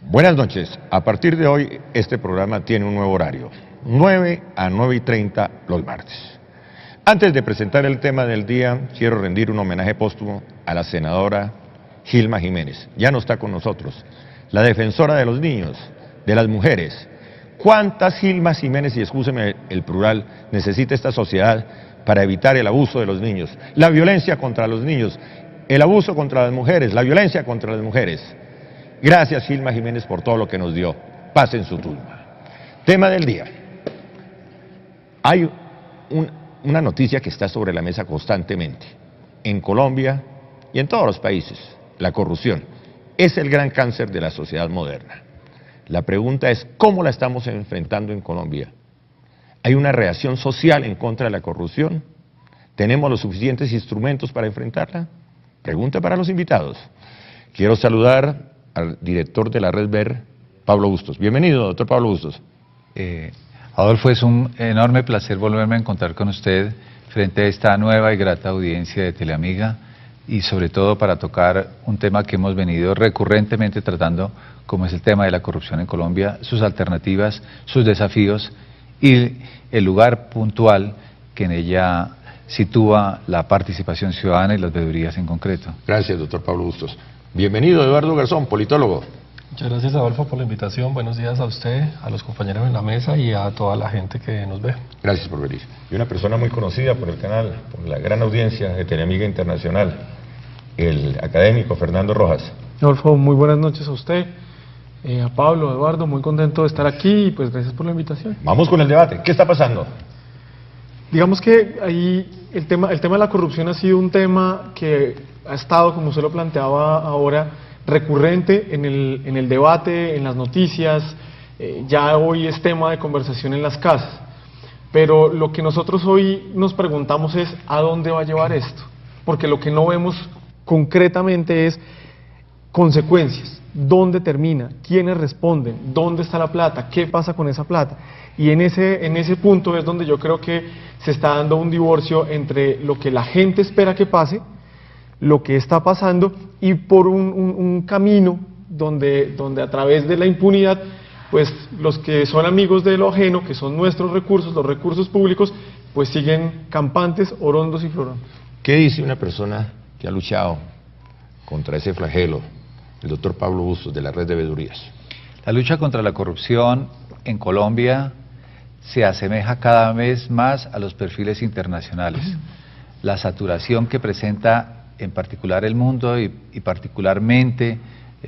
Buenas noches. A partir de hoy, este programa tiene un nuevo horario, 9 a 9:30 los martes. Antes de presentar el tema del día, quiero rendir un homenaje póstumo a la senadora Gilma Jiménez. Ya no está con nosotros. La defensora de los niños, de las mujeres. ¿Cuántas Gilmas Jiménez, y excúseme el plural, necesita esta sociedad para evitar el abuso de los niños, la violencia contra los niños, el abuso contra las mujeres, la violencia contra las mujeres? Gracias, Gilma Jiménez, por todo lo que nos dio. Paz en su tumba. Tema del día. Hay una noticia que está sobre la mesa constantemente. En Colombia y en todos los países, la corrupción es el gran cáncer de la sociedad moderna. La pregunta es, ¿cómo la estamos enfrentando en Colombia? ¿Hay una reacción social en contra de la corrupción? ¿Tenemos los suficientes instrumentos para enfrentarla? Pregunta para los invitados. Quiero saludar al director de la Red Ver, Pablo Bustos. Bienvenido, doctor Pablo Bustos. Adolfo, es un enorme placer volverme a encontrar con usted frente a esta nueva y grata audiencia de Teleamiga y sobre todo para tocar un tema que hemos venido recurrentemente tratando, como es el tema de la corrupción en Colombia, sus alternativas, sus desafíos y el lugar puntual que en ella sitúa la participación ciudadana y las veedurías en concreto. Gracias, doctor Pablo Bustos. Bienvenido, Eduardo Garzón, politólogo. Muchas gracias, Adolfo, por la invitación. Buenos días a usted, a los compañeros en la mesa y a toda la gente que nos ve. Gracias por venir. Y una persona muy conocida por el canal, por la gran audiencia de Teleamiga Internacional, el académico Fernando Rojas. Adolfo, muy buenas noches a usted, a Pablo, a Eduardo, muy contento de estar aquí y pues gracias por la invitación. Vamos con el debate. ¿Qué está pasando? Digamos que ahí el tema de la corrupción ha sido un tema que ha estado, como usted lo planteaba ahora, recurrente en el debate, en las noticias, ya hoy es tema de conversación en las casas. Pero lo que nosotros hoy nos preguntamos es ¿a dónde va a llevar esto? Porque lo que no vemos concretamente es consecuencias, dónde termina, quiénes responden, dónde está la plata, qué pasa con esa plata. Y en ese punto es donde yo creo que se está dando un divorcio entre lo que la gente espera que pase, lo que está pasando y por un camino donde a través de la impunidad, pues los que son amigos de lo ajeno, que son nuestros recursos, los recursos públicos, pues siguen campantes, orondos y florondos. ¿Qué dice una persona que ha luchado contra ese flagelo, el doctor Pablo Bustos, de la Red de Veedurías? La lucha contra la corrupción en Colombia se asemeja cada vez más a los perfiles internacionales. La saturación que presenta en particular el mundo y particularmente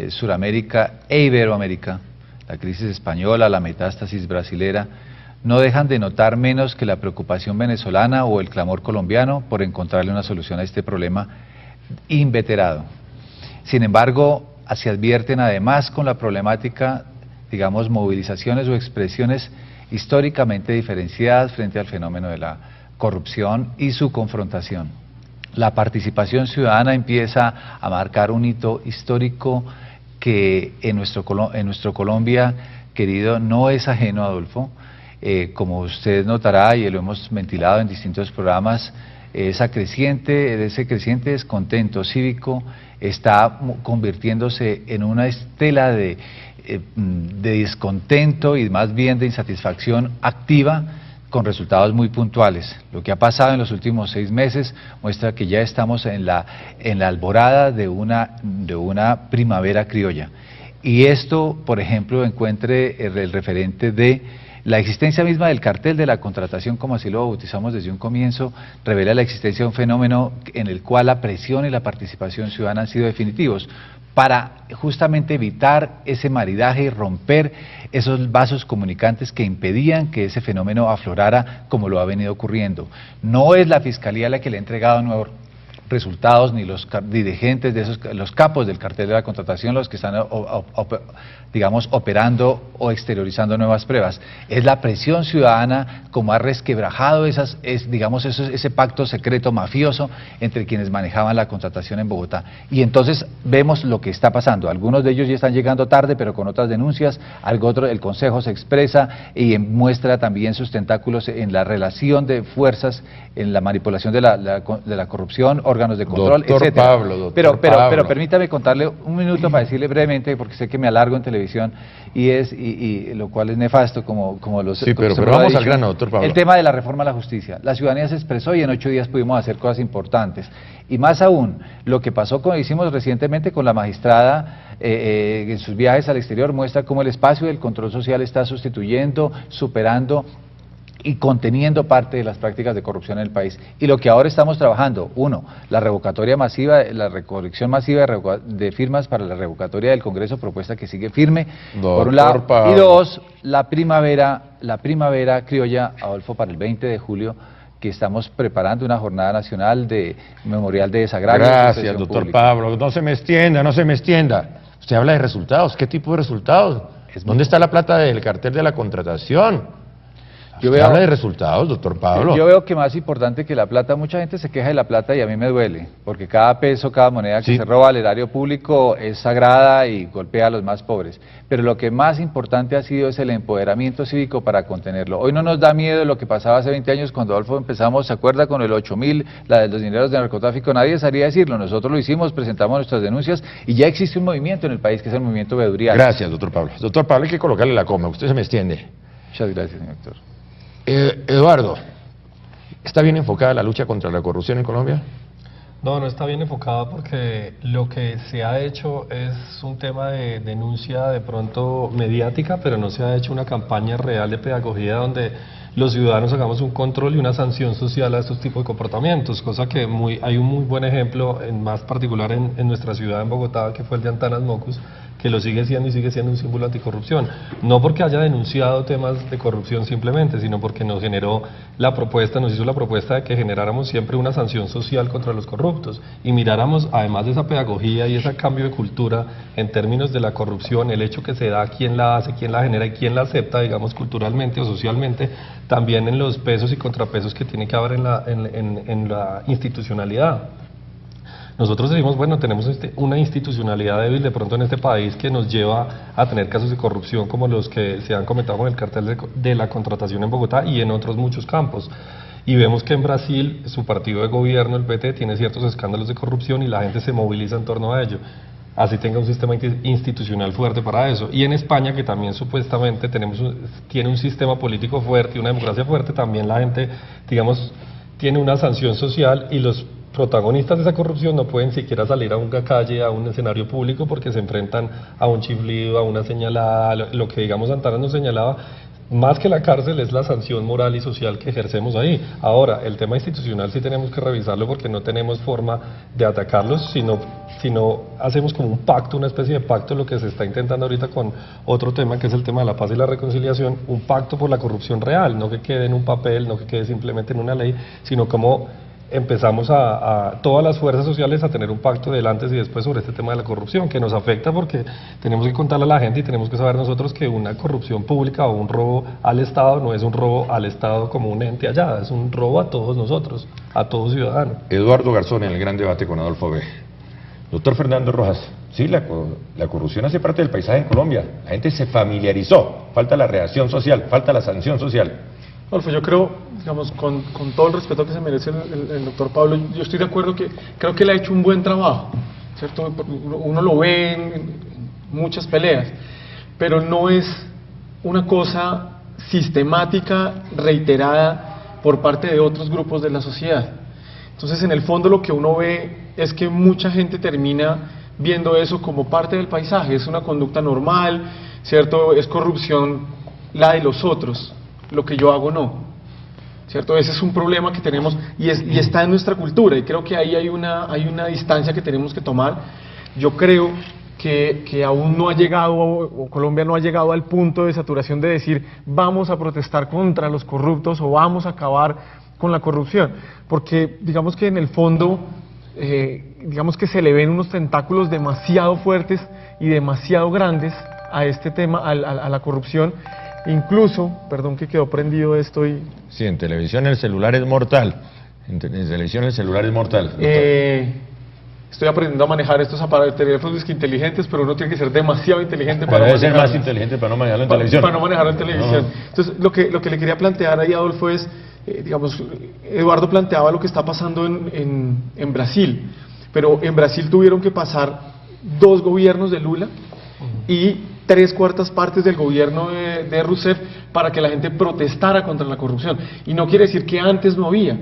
Suramérica e Iberoamérica, la crisis española, la metástasis brasilera, no dejan de notar menos que la preocupación venezolana o el clamor colombiano por encontrarle una solución a este problema inveterado. Sin embargo, se advierten además con la problemática, digamos, movilizaciones o expresiones históricamente diferenciadas frente al fenómeno de la corrupción y su confrontación. La participación ciudadana empieza a marcar un hito histórico que en nuestro Colombia querido no es ajeno, Adolfo. Como usted notará y lo hemos ventilado en distintos programas, ese creciente descontento cívico está convirtiéndose en una estela de descontento y más bien de insatisfacción activa con resultados muy puntuales. Lo que ha pasado en los últimos 6 meses muestra que ya estamos en la alborada de una primavera criolla. Y esto, por ejemplo, encuentre el referente de la existencia misma del cartel de la contratación, como así lo bautizamos desde un comienzo, revela la existencia de un fenómeno en el cual la presión y la participación ciudadana han sido definitivos para justamente evitar ese maridaje y romper esos vasos comunicantes que impedían que ese fenómeno aflorara como lo ha venido ocurriendo. No es la Fiscalía la que le ha entregado nuevos resultados, ni los dirigentes de los capos del cartel de la contratación los que están, digamos, operando o exteriorizando nuevas pruebas. Es la presión ciudadana como ha resquebrajado ese pacto secreto mafioso entre quienes manejaban la contratación en Bogotá. Y entonces vemos lo que está pasando. Algunos de ellos ya están llegando tarde, pero con otras denuncias. El Consejo se expresa y muestra también sus tentáculos en la relación de fuerzas, en la manipulación de la corrupción órganos de control, Doctor etcétera. Pablo, doctor Pero Pablo. permítame contarle un minuto para decirle brevemente, porque sé que me alargo en televisión, y lo cual es nefasto, como los... Sí, como pero usted lo ha vamos al dicho. grano, doctor Pablo. El tema de la reforma a la justicia. La ciudadanía se expresó y en 8 días pudimos hacer cosas importantes. Y más aún, lo que pasó hicimos recientemente con la magistrada en sus viajes al exterior muestra cómo el espacio del control social está sustituyendo, superando y conteniendo parte de las prácticas de corrupción en el país. Y lo que ahora estamos trabajando, uno, la revocatoria masiva, la recolección masiva de firmas para la revocatoria del Congreso, propuesta que sigue firme, por un lado, Pablo. y dos, la primavera criolla, Adolfo, para el 20 de julio, que estamos preparando una jornada nacional de memorial de desagravio. Gracias, doctor Pablo. No se me extienda, no se me extienda. Usted habla de resultados. ¿Qué tipo de resultados? ¿Dónde está la plata del cartel de la contratación? Usted habla de resultados, doctor Pablo. Yo veo que más importante que la plata, mucha gente se queja de la plata y a mí me duele, porque cada peso, cada moneda que se roba al erario público es sagrada y golpea a los más pobres. Pero lo que más importante ha sido es el empoderamiento cívico para contenerlo. Hoy no nos da miedo lo que pasaba hace 20 años cuando Adolfo empezamos, ¿se acuerda? Con el 8.000, la de los dineros de narcotráfico, nadie sabría decirlo, nosotros lo hicimos, presentamos nuestras denuncias y ya existe un movimiento en el país que es el movimiento Veedurial. Gracias, doctor Pablo. Doctor Pablo, hay que colocarle la coma, usted se me extiende. Muchas gracias, señor doctor. Eduardo, ¿está bien enfocada la lucha contra la corrupción en Colombia? No, no está bien enfocada porque lo que se ha hecho es un tema de denuncia de pronto mediática, pero no se ha hecho una campaña real de pedagogía donde los ciudadanos hagamos un control y una sanción social a estos tipos de comportamientos, cosa que hay un muy buen ejemplo, más particular en nuestra ciudad, en Bogotá, que fue el de Antanas Mocus, que lo sigue siendo y sigue siendo un símbolo anticorrupción. No porque haya denunciado temas de corrupción simplemente, sino porque nos hizo la propuesta de que generáramos siempre una sanción social contra los corruptos y miráramos, además de esa pedagogía y ese cambio de cultura en términos de la corrupción, el hecho que se da, quién la hace, quién la genera y quién la acepta, digamos, culturalmente o socialmente, también en los pesos y contrapesos que tiene que haber en la institucionalidad. Nosotros decimos, bueno, tenemos una institucionalidad débil de pronto en este país que nos lleva a tener casos de corrupción como los que se han comentado con el cartel de la contratación en Bogotá y en otros muchos campos. Y vemos que en Brasil su partido de gobierno, el PT, tiene ciertos escándalos de corrupción y la gente se moviliza en torno a ello. Así tenga un sistema institucional fuerte para eso. Y en España, que también supuestamente tiene un sistema político fuerte y una democracia fuerte, también la gente, digamos, tiene una sanción social y los protagonistas de esa corrupción no pueden siquiera salir a una calle, a un escenario público porque se enfrentan a un chiflido, a una señalada, lo que digamos Antanas nos señalaba, más que la cárcel es la sanción moral y social que ejercemos ahí. Ahora, el tema institucional sí tenemos que revisarlo porque no tenemos forma de atacarlos, sino hacemos como un pacto, una especie de pacto, lo que se está intentando ahorita con otro tema que es el tema de la paz y la reconciliación, un pacto por la corrupción real, no que quede en un papel, no que quede simplemente en una ley, sino como empezamos a todas las fuerzas sociales a tener un pacto del antes y después sobre este tema de la corrupción, que nos afecta porque tenemos que contarle a la gente y tenemos que saber nosotros que una corrupción pública o un robo al Estado no es un robo al Estado como un ente allá, es un robo a todos nosotros, a todo ciudadano. Eduardo Garzón en el gran debate con Adolfo B. Doctor Fernando Rojas, sí, la corrupción hace parte del paisaje en Colombia, la gente se familiarizó, falta la reacción social, falta la sanción social. Adolfo, yo creo, digamos, con todo el respeto que se merece el doctor Pablo, yo estoy de acuerdo que creo que él ha hecho un buen trabajo, ¿cierto? Uno lo ve en muchas peleas, pero no es una cosa sistemática, reiterada por parte de otros grupos de la sociedad. Entonces, en el fondo lo que uno ve es que mucha gente termina viendo eso como parte del paisaje, es una conducta normal, ¿cierto? Es corrupción la de los otros. Lo que yo hago no, ¿cierto? Ese es un problema que tenemos y está en nuestra cultura y creo que ahí hay una distancia que tenemos que tomar. Yo creo que aún no ha llegado, o Colombia no ha llegado al punto de saturación de decir vamos a protestar contra los corruptos o vamos a acabar con la corrupción, porque digamos que en el fondo, digamos que se le ven unos tentáculos demasiado fuertes y demasiado grandes a este tema, a la corrupción. Incluso, perdón que quedó prendido esto y... Sí, en televisión el celular es mortal. En televisión el celular es mortal. Estoy aprendiendo a manejar estos aparatos teléfonos inteligentes, pero uno tiene que ser demasiado inteligente para Debe ser manejarlo. más inteligente para no manejarlo en televisión. Para no manejarlo en televisión. No. Entonces, lo que le quería plantear ahí, Adolfo, es digamos, Eduardo planteaba lo que está pasando en Brasil, pero en Brasil tuvieron que pasar 2 gobiernos de Lula y 3/4 partes del gobierno de Rousseff para que la gente protestara contra la corrupción. Y no quiere decir que antes no había,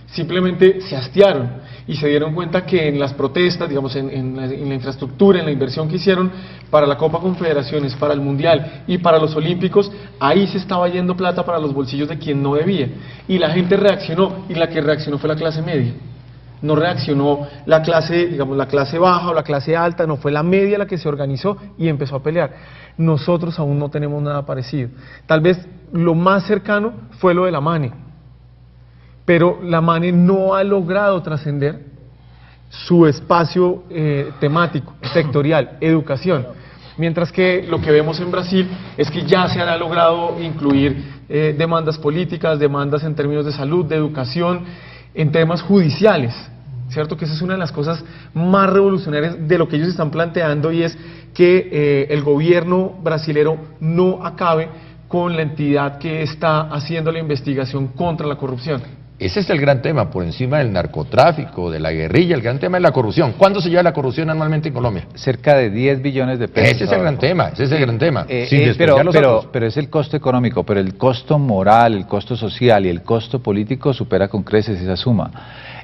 simplemente se hastiaron y se dieron cuenta que en las protestas, digamos, en la infraestructura, en la inversión que hicieron para la Copa Confederaciones, para el Mundial y para los Olímpicos, ahí se estaba yendo plata para los bolsillos de quien no debía. Y la gente reaccionó, y la que reaccionó fue la clase media. No reaccionó la clase, digamos, la clase baja o la clase alta, no fue la media la que se organizó y empezó a pelear. Nosotros aún no tenemos nada parecido. Tal vez lo más cercano fue lo de la MANE, pero la MANE no ha logrado trascender su espacio temático, sectorial, educación. Mientras que lo que vemos en Brasil es que ya se ha logrado incluir demandas políticas, demandas en términos de salud, de educación, en temas judiciales, ¿cierto? Que esa es una de las cosas más revolucionarias de lo que ellos están planteando, y es que el gobierno brasilero no acabe con la entidad que está haciendo la investigación contra la corrupción. Ese es el gran tema, por encima del narcotráfico, de la guerrilla, el gran tema es la corrupción. ¿Cuándo se lleva la corrupción anualmente en Colombia? Cerca de 10 billones de pesos. Ese es el gran tema, ese es el gran tema. Pero es el costo económico, pero el costo moral, el costo social y el costo político supera con creces esa suma.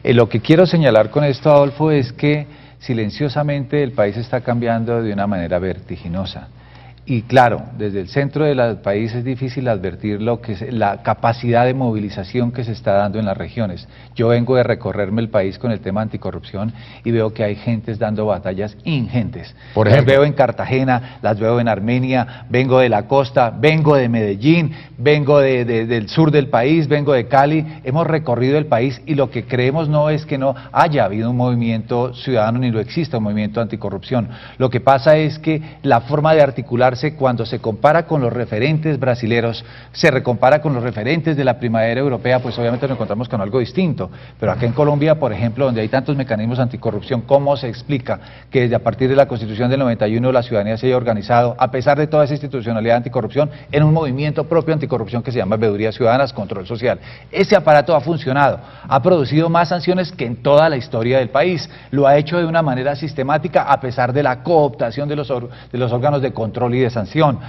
Lo que quiero señalar con esto, Adolfo, es que silenciosamente el país está cambiando de una manera vertiginosa. Y claro, desde el centro del país es difícil advertir lo que es la capacidad de movilización que se está dando en las regiones. Yo vengo de recorrerme el país con el tema anticorrupción y veo que hay gentes dando batallas ingentes. Por ejemplo, las veo en Cartagena, las veo en Armenia, vengo de la costa, vengo de Medellín, vengo del sur del país, vengo de Cali. Hemos recorrido el país y lo que creemos no es que no haya habido un movimiento ciudadano ni lo exista un movimiento anticorrupción. Lo que pasa es que la forma de articular cuando se compara con los referentes brasileros, se recompara con los referentes de la primavera europea, pues obviamente nos encontramos con algo distinto. Pero acá en Colombia, por ejemplo, donde hay tantos mecanismos anticorrupción, ¿cómo se explica que desde a partir de la Constitución del 91 la ciudadanía se haya organizado, a pesar de toda esa institucionalidad anticorrupción, en un movimiento propio anticorrupción que se llama Veedurías Ciudadanas, Control Social? Ese aparato ha funcionado, ha producido más sanciones que en toda la historia del país, lo ha hecho de una manera sistemática a pesar de la cooptación de los órganos de control y de sanción.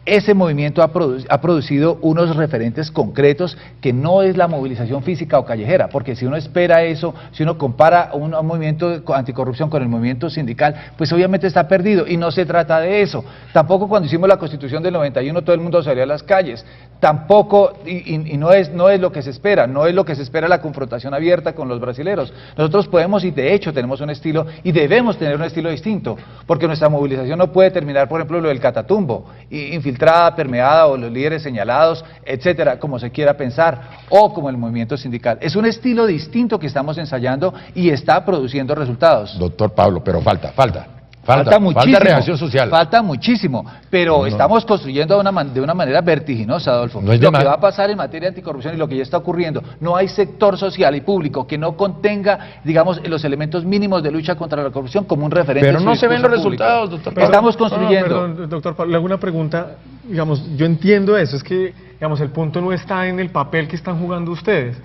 Ese movimiento ha producido unos referentes concretos que no es la movilización física o callejera, porque si uno espera eso, si uno compara un movimiento anticorrupción con el movimiento sindical, pues obviamente está perdido y no se trata de eso. Tampoco cuando hicimos la Constitución del 91 todo el mundo salía a las calles, tampoco, y no es lo que se espera, no es lo que se espera la confrontación abierta con los brasileros. Nosotros podemos y de hecho tenemos un estilo y debemos tener un estilo distinto, porque nuestra movilización no puede terminar, por ejemplo, lo del Catatumbo, infiltrada, permeada o los líderes señalados, etcétera, como se quiera pensar, o como el movimiento sindical. Es un estilo distinto que estamos ensayando y está produciendo resultados. Doctor Pablo, pero falta muchísimo, reacción social. Falta muchísimo, pero estamos construyendo de una manera vertiginosa, Adolfo. No es lo que va a pasar en materia de anticorrupción y lo que ya está ocurriendo, no hay sector social y público que no contenga, digamos, los elementos mínimos de lucha contra la corrupción como un referente. Pero no se ven los público. resultados, doctor Pablo. Estamos construyendo. Perdón, doctor Pablo, le hago una pregunta. Digamos, yo entiendo eso, es que, digamos, el punto no está en el papel que están jugando ustedes,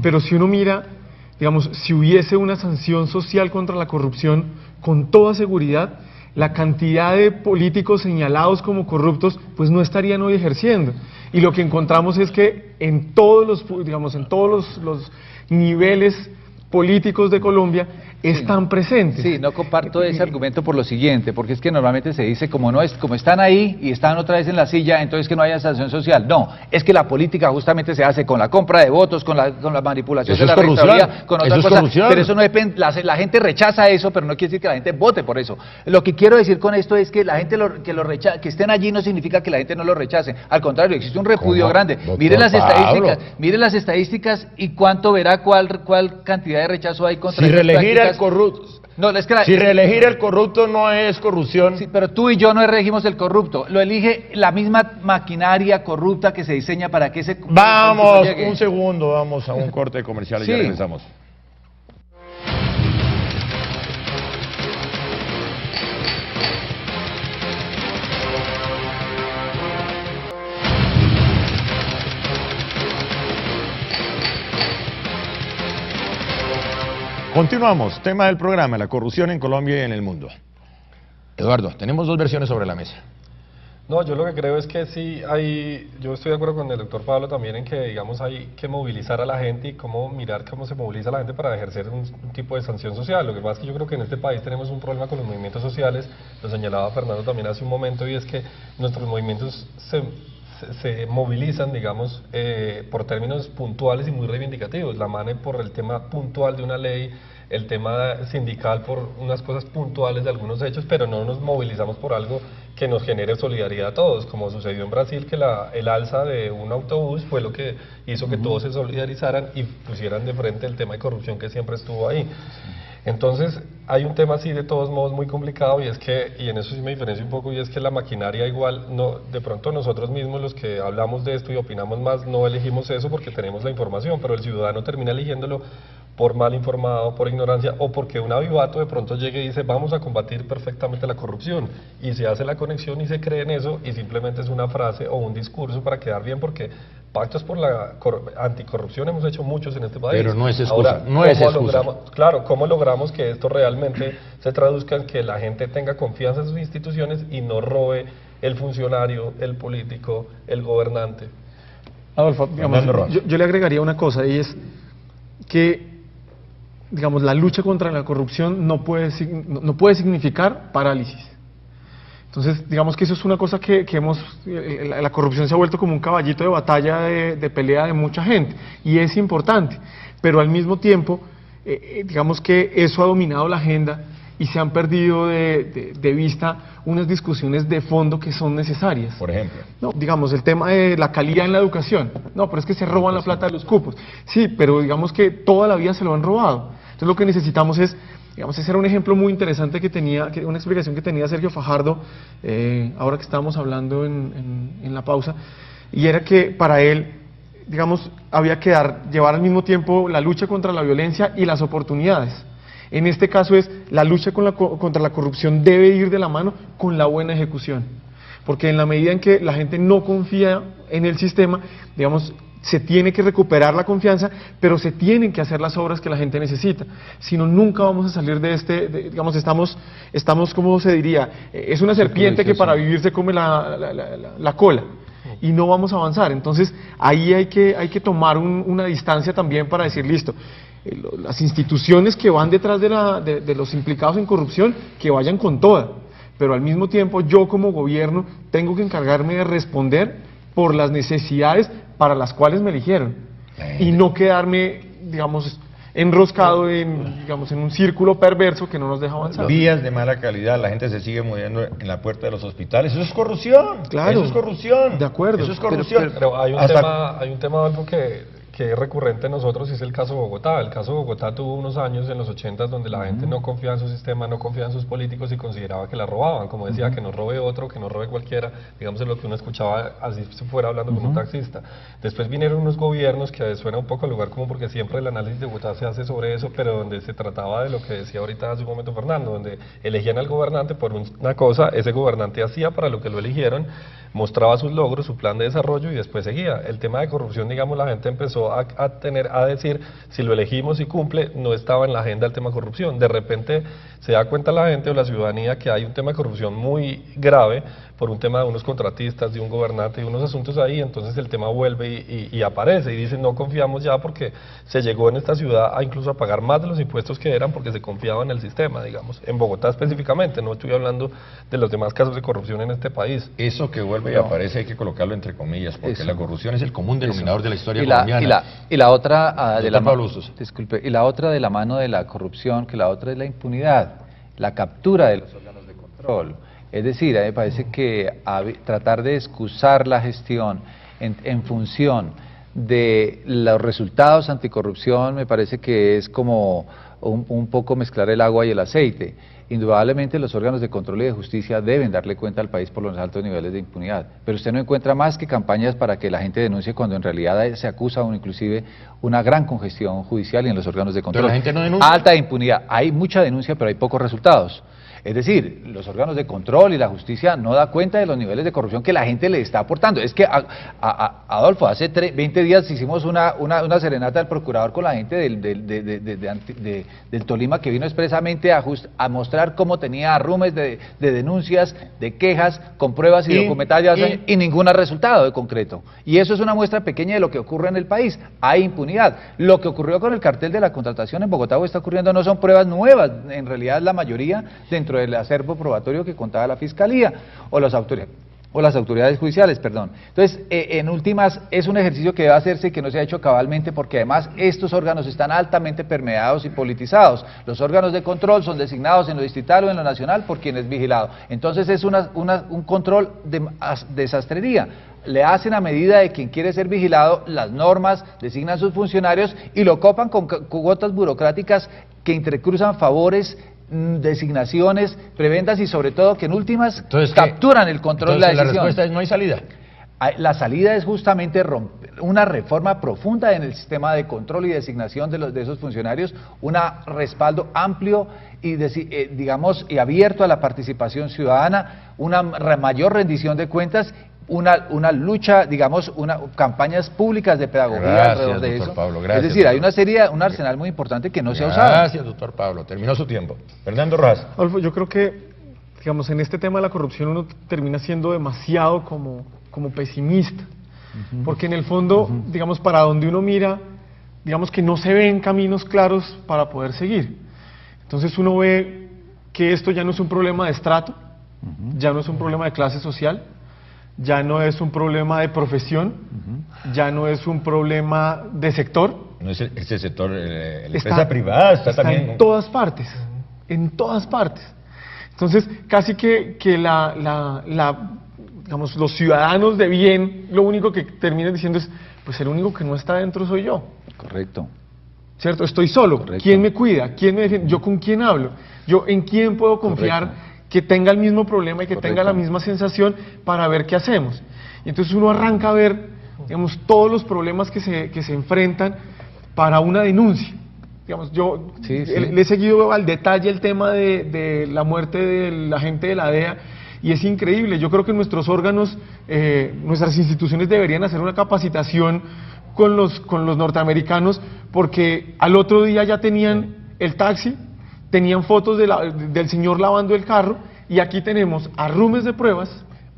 pero si uno mira, digamos, si hubiese una sanción social contra la corrupción, con toda seguridad, la cantidad de políticos señalados como corruptos, pues no estarían hoy ejerciendo. Y lo que encontramos es que en todos los, digamos, en todos los niveles políticos de Colombia están presentes. Sí, no comparto ese argumento por lo siguiente, porque es que normalmente se dice como están ahí y están otra vez en la silla, entonces que no haya sanción social. No, es que la política justamente se hace con la compra de votos, con la manipulación de la registraduría, con otras cosas, pero eso no depende, la gente rechaza eso, pero no quiere decir que la gente vote por eso. Lo que quiero decir con esto es que la gente que estén allí no significa que la gente no lo rechace, al contrario, existe un repudio grande. Mire las estadísticas y cuánto verá cuál cantidad de rechazo hay contra si reelegir al corrupto. No, es que si reelegir al corrupto no es corrupción. Sí, pero tú y yo no elegimos el corrupto, lo elige la misma maquinaria corrupta que se diseña para que ese... Vamos, un segundo, vamos a un corte comercial y ya regresamos. Continuamos, tema del programa, la corrupción en Colombia y en el mundo. Eduardo, tenemos dos versiones sobre la mesa. No, yo lo que creo es que sí yo estoy de acuerdo con el doctor Pablo también en que, digamos, hay que movilizar a la gente y cómo mirar cómo se moviliza la gente para ejercer un tipo de sanción social. Lo que pasa es que yo creo que en este país tenemos un problema con los movimientos sociales, lo señalaba Fernando también hace un momento, y es que nuestros movimientos se movilizan, digamos, por términos puntuales y muy reivindicativos. La MANE por el tema puntual de una ley, el tema sindical por unas cosas puntuales de algunos hechos, pero no nos movilizamos por algo que nos genere solidaridad a todos, como sucedió en Brasil, que el alza de un autobús fue lo que hizo que todos se solidarizaran y pusieran de frente el tema de corrupción que siempre estuvo ahí. Entonces, hay un tema así de todos modos muy complicado, y es que, y en eso sí me diferencio un poco, y es que la maquinaria igual, no, de pronto nosotros mismos los que hablamos de esto y opinamos más, no elegimos eso porque tenemos la información, pero el ciudadano termina eligiéndolo por mal informado, por ignorancia, o porque un avivato de pronto llegue y dice vamos a combatir perfectamente la corrupción, y se hace la conexión y se cree en eso, y simplemente es una frase o un discurso para quedar bien, porque pactos por la anticorrupción hemos hecho muchos en este país. Pero no es excusa. Ahora, no es excusa. Claro, ¿cómo logramos que esto realmente se traduzca en que la gente tenga confianza en sus instituciones y no robe el funcionario, el político, el gobernante? Adolfo, digamos, yo le agregaría una cosa, y es que, digamos, la lucha contra la corrupción no puede significar parálisis. Entonces, digamos que eso es una cosa que la corrupción se ha vuelto como un caballito de batalla de pelea de mucha gente, y es importante, pero al mismo tiempo, digamos que eso ha dominado la agenda y se han perdido de vista unas discusiones de fondo que son necesarias. Por ejemplo. No, digamos, el tema de la calidad en la educación. No, pero es que se roban la plata de los cupos. Sí, pero digamos que toda la vida se lo han robado. Entonces lo que necesitamos es, digamos, ese era un ejemplo muy interesante una explicación que tenía Sergio Fajardo, ahora que estábamos hablando en la pausa, y era que para él, digamos, había que llevar al mismo tiempo la lucha contra la violencia y las oportunidades. En este caso la lucha contra la corrupción debe ir de la mano con la buena ejecución, porque en la medida en que la gente no confía en el sistema, digamos, se tiene que recuperar la confianza, pero se tienen que hacer las obras que la gente necesita. Si no, nunca vamos a salir digamos, estamos, ¿cómo se diría? Es una serpiente que para vivir se come la cola, y no vamos a avanzar. Entonces, ahí hay que tomar una distancia también para decir, listo, las instituciones que van detrás de los implicados en corrupción, que vayan con toda, pero al mismo tiempo yo como gobierno tengo que encargarme de responder por las necesidades para las cuales me eligieron, y no quedarme, digamos, enroscado en un círculo perverso que no nos deja avanzar. Vías de mala calidad, la gente se sigue muriendo en la puerta de los hospitales. Eso es corrupción. Claro. Eso es corrupción. De acuerdo. Eso es corrupción. Pero hay un tema algo que es recurrente en nosotros, y es el caso Bogotá. El caso Bogotá tuvo unos años en los 80 donde la gente no confiaba en su sistema, no confiaba en sus políticos y consideraba que la robaban, como decía, que no robe otro, que no robe cualquiera, digamos, es lo que uno escuchaba así se fuera hablando con un taxista. Después vinieron unos gobiernos que suena un poco al lugar común, porque siempre el análisis de Bogotá se hace sobre eso, pero donde se trataba de lo que decía ahorita hace un momento Fernando, donde elegían al gobernante por una cosa, ese gobernante hacía para lo que lo eligieron, mostraba sus logros, su plan de desarrollo, y después seguía. El tema de corrupción, digamos, la gente empezó a decir, si lo elegimos y cumple, no estaba en la agenda el tema de corrupción. De repente se da cuenta la gente o la ciudadanía que hay un tema de corrupción muy grave por un tema de unos contratistas, de un gobernante y unos asuntos ahí, entonces el tema vuelve y aparece, y dicen no confiamos ya, porque se llegó en esta ciudad a incluso a pagar más de los impuestos que eran porque se confiaba en el sistema, digamos, en Bogotá específicamente, no estoy hablando de los demás casos de corrupción en este país. Eso que vuelve y aparece hay que colocarlo entre comillas, porque la corrupción es el común denominador de la historia colombiana. Y la otra de la disculpe, y la otra de la mano de la corrupción, que la otra es la impunidad, la captura de los órganos de control. Es decir, a mí me parece que tratar de excusar la gestión en función de los resultados anticorrupción me parece que es como un poco mezclar el agua y el aceite. Indudablemente los órganos de control y de justicia deben darle cuenta al país por los altos niveles de impunidad, pero usted no encuentra más que campañas para que la gente denuncie cuando en realidad se acusa inclusive una gran congestión judicial y en los órganos de control. Pero la gente no denuncia. Alta impunidad, hay mucha denuncia pero hay pocos resultados. Es decir, los órganos de control y la justicia no da cuenta de los niveles de corrupción que la gente le está aportando. Es que, Adolfo, hace 20 días hicimos una serenata del procurador con la gente del Tolima, que vino expresamente a mostrar cómo tenía arrumes de denuncias, de quejas, con pruebas y documentadas y ningún resultado de concreto. Y eso es una muestra pequeña de lo que ocurre en el país. Hay impunidad. Lo que ocurrió con el cartel de la contratación en Bogotá o está ocurriendo no son pruebas nuevas, en realidad la mayoría dentro del acervo probatorio que contaba la Fiscalía o las autoridades judiciales, perdón. Entonces, en últimas, es un ejercicio que debe hacerse y que no se ha hecho cabalmente, porque además estos órganos están altamente permeados y politizados. Los órganos de control son designados en lo distrital o en lo nacional por quien es vigilado. Entonces es un control de sastrería. Le hacen a medida de quien quiere ser vigilado las normas, designan sus funcionarios y lo copan con cuotas burocráticas que entrecruzan favores, designaciones, prebendas y sobre todo que en últimas capturan el control de la decisión. La respuesta es: no hay salida. La salida es justamente una reforma profunda en el sistema de control y designación de esos funcionarios, un respaldo amplio y digamos y abierto a la participación ciudadana, una mayor rendición de cuentas, una lucha, digamos, campañas públicas de pedagogía alrededor de eso. Pablo, gracias, es decir, hay doctor. un arsenal muy importante que no se ha usado. Gracias, doctor Pablo. Terminó su tiempo. Fernando Rojas. Adolfo, yo creo que, digamos, en este tema de la corrupción uno termina siendo demasiado como pesimista, porque en el fondo, digamos, para donde uno mira, digamos que no se ven caminos claros para poder seguir. Entonces uno ve que esto ya no es un problema de estrato, ya no es un problema de clase social, ya no es un problema de profesión, ya no es un problema de sector. No es ese sector, la empresa privada está también en todas partes, en todas partes. Entonces, casi que digamos, los ciudadanos de bien, lo único que terminan diciendo es: pues el único que no está dentro soy yo. Correcto. ¿Cierto? Estoy solo. Correcto. ¿Quién me cuida? ¿Quién me defiende? ¿Yo con quién hablo? ¿Yo en quién puedo confiar? Correcto. Que tenga el mismo problema y que Correcto. tenga la misma sensación para ver qué hacemos. Y entonces uno arranca a ver, digamos, todos los problemas que se enfrentan para una denuncia. Digamos, yo le he seguido al detalle el tema de la muerte del agente de la DEA y es increíble. Yo creo que nuestros órganos, nuestras instituciones deberían hacer una capacitación con los norteamericanos, porque al otro día ya tenían el taxi, tenían fotos del señor lavando el carro, y aquí tenemos arrumes de pruebas.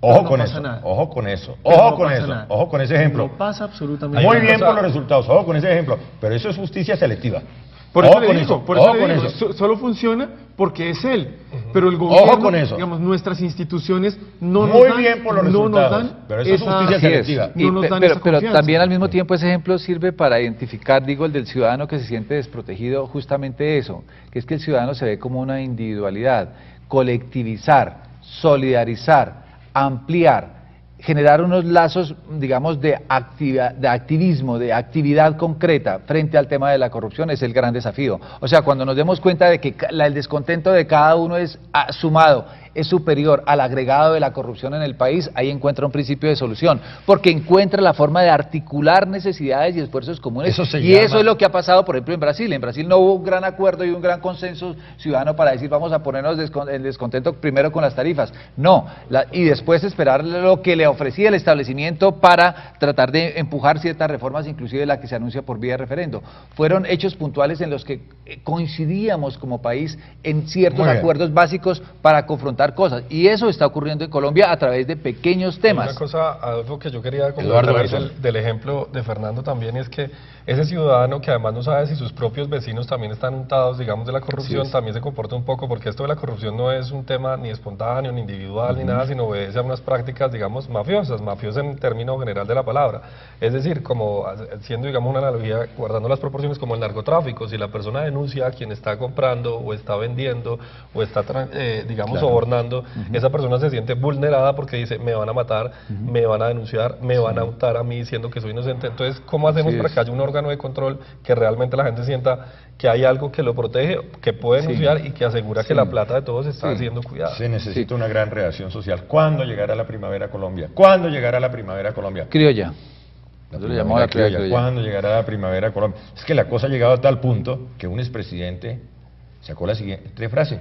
Ojo con eso, ojo con eso, ojo con eso, ojo con ese ejemplo. No pasa absolutamente Muy nada. bien por los resultados, ojo con ese ejemplo, pero eso es justicia selectiva. Por eso le digo, solo funciona porque es él, pero el gobierno, ojo con eso. Digamos, nuestras instituciones no Muy nos bien por los dan, no nos resultados, dan pero eso es esa, justicia selectiva. no nos dan pero esa confianza. también al mismo tiempo ese ejemplo sirve para identificar, digo, el del ciudadano que se siente desprotegido, justamente eso, que es que el ciudadano se ve como una individualidad. Colectivizar, solidarizar, ampliar, generar unos lazos, digamos, de activismo, de actividad concreta frente al tema de la corrupción es el gran desafío. O sea, cuando nos demos cuenta de que el descontento de cada uno es sumado, es superior al agregado de la corrupción en el país, ahí encuentra un principio de solución, porque encuentra la forma de articular necesidades y esfuerzos comunes. Eso es lo que ha pasado, por ejemplo, en Brasil. En Brasil no hubo un gran acuerdo y un gran consenso ciudadano para decir vamos a ponernos en descontento primero con las tarifas. No, y después esperar lo que le ofrecía el establecimiento para tratar de empujar ciertas reformas, inclusive la que se anuncia por vía de referendo. Fueron hechos puntuales en los que coincidíamos como país en ciertos acuerdos básicos para confrontar cosas, y eso está ocurriendo en Colombia a través de pequeños temas. Una cosa, Adolfo, que yo quería comentar del ejemplo de Fernando también, es que ese ciudadano que además no sabe si sus propios vecinos también están untados, digamos, de la corrupción, también se comporta un poco, porque esto de la corrupción no es un tema ni espontáneo, ni individual, ni nada, sino obedece a unas prácticas, digamos, mafiosas en término general de la palabra. Es decir, como haciendo, digamos, una analogía, guardando las proporciones, como el narcotráfico. Si la persona denuncia a quien está comprando, o está vendiendo, o está, digamos, sobornando, esa persona se siente vulnerada porque dice, me van a matar, me van a denunciar, me van a untar a mí diciendo que soy inocente. Entonces, ¿cómo hacemos para que haya un órgano de control que realmente la gente sienta que hay algo que lo protege, que puede denunciar y que asegura que la plata de todos está siendo cuidada? Se necesita una gran reacción social. ¿Cuándo llegará la primavera a Colombia? ¿Cuándo llegará la primavera a Colombia? Criolla. La criolla. ¿Cuándo llegará la primavera a Colombia? Es que la cosa ha llegado a tal punto que un expresidente sacó la siguiente frase: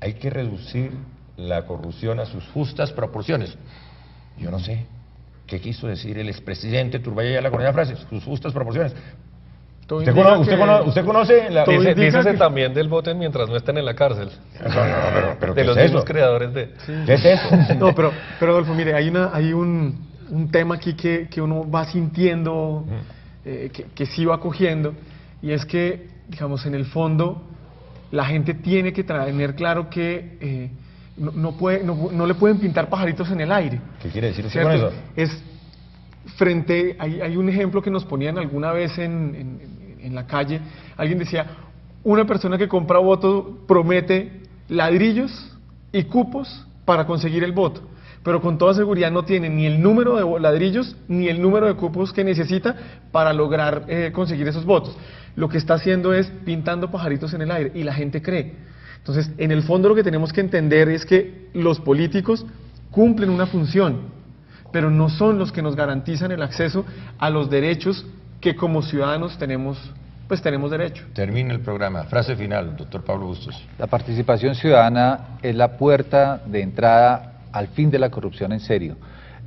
hay que reducir la corrupción a sus justas proporciones. Yo no sé qué quiso decir el expresidente Turbayaya con esa frase, sus justas proporciones. ¿Usted conoce la... Dícese también del voten mientras no estén en la cárcel. Pero de ¿qué los es mismos eso? creadores de... Sí. ¿Qué es eso? No, pero Adolfo, mire, hay un tema aquí que uno va sintiendo, que sí va cogiendo, y es que, digamos, en el fondo, la gente tiene que tener claro que no le pueden pintar pajaritos en el aire. ¿Qué quiere decir usted ¿Cierto? con eso? Es hay un ejemplo que nos ponían alguna vez en la calle. Alguien decía, una persona que compra voto promete ladrillos y cupos para conseguir el voto, pero con toda seguridad no tiene ni el número de ladrillos ni el número de cupos que necesita para lograr conseguir esos votos. Lo que está haciendo es pintando pajaritos en el aire y la gente cree. Entonces, en el fondo lo que tenemos que entender es que los políticos cumplen una función, pero no son los que nos garantizan el acceso a los derechos que como ciudadanos tenemos derecho. Termina el programa. Frase final, doctor Pablo Bustos. La participación ciudadana es la puerta de entrada al fin de la corrupción en serio.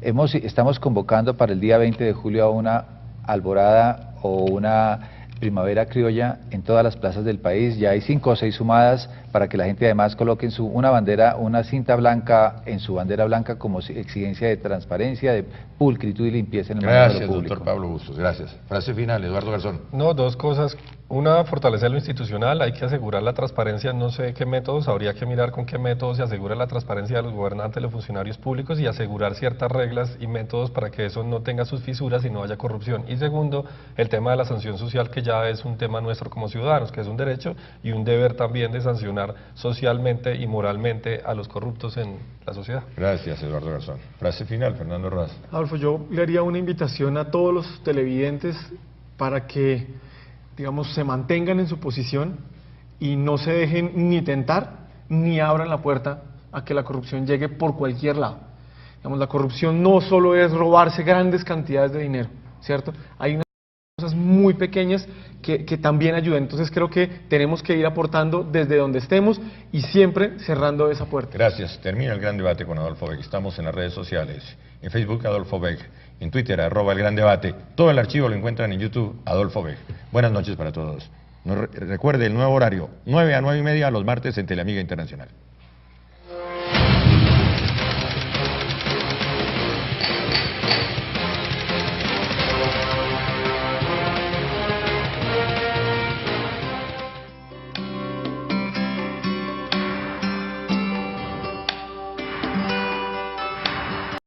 Estamos convocando para el día 20 de julio a una alborada o una primavera criolla en todas las plazas del país. Ya hay 5 o 6 sumadas para que la gente además coloque una cinta blanca en su bandera blanca como exigencia de transparencia, de pulcritud y limpieza en el manejo de lo público. Gracias, doctor Pablo Bustos. Gracias. Frase final, Eduardo Garzón. No, dos cosas. Una, fortalecer lo institucional, hay que asegurar la transparencia, no sé qué métodos, habría que mirar con qué métodos se asegura la transparencia de los gobernantes, los funcionarios públicos y asegurar ciertas reglas y métodos para que eso no tenga sus fisuras y no haya corrupción. Y segundo, el tema de la sanción social, que ya es un tema nuestro como ciudadanos, que es un derecho y un deber también de sancionar socialmente y moralmente a los corruptos en la sociedad. Gracias, Eduardo Garzón. Frase final, Fernando Rodas. Adolfo, yo le haría una invitación a todos los televidentes para que, digamos, se mantengan en su posición y no se dejen ni tentar ni abran la puerta a que la corrupción llegue por cualquier lado. Digamos, la corrupción no solo es robarse grandes cantidades de dinero, ¿cierto? Hay unas cosas muy pequeñas que también ayudan. Entonces creo que tenemos que ir aportando desde donde estemos y siempre cerrando esa puerta. Gracias. Termina el gran debate con Adolfo Beck. Estamos en las redes sociales. En Facebook, Adolfo Beck. En Twitter, @el gran debate. Todo el archivo lo encuentran en YouTube, Adolfo Beck. Buenas noches para todos. Recuerde el nuevo horario, 9 a 9:30 los martes en Teleamiga Internacional.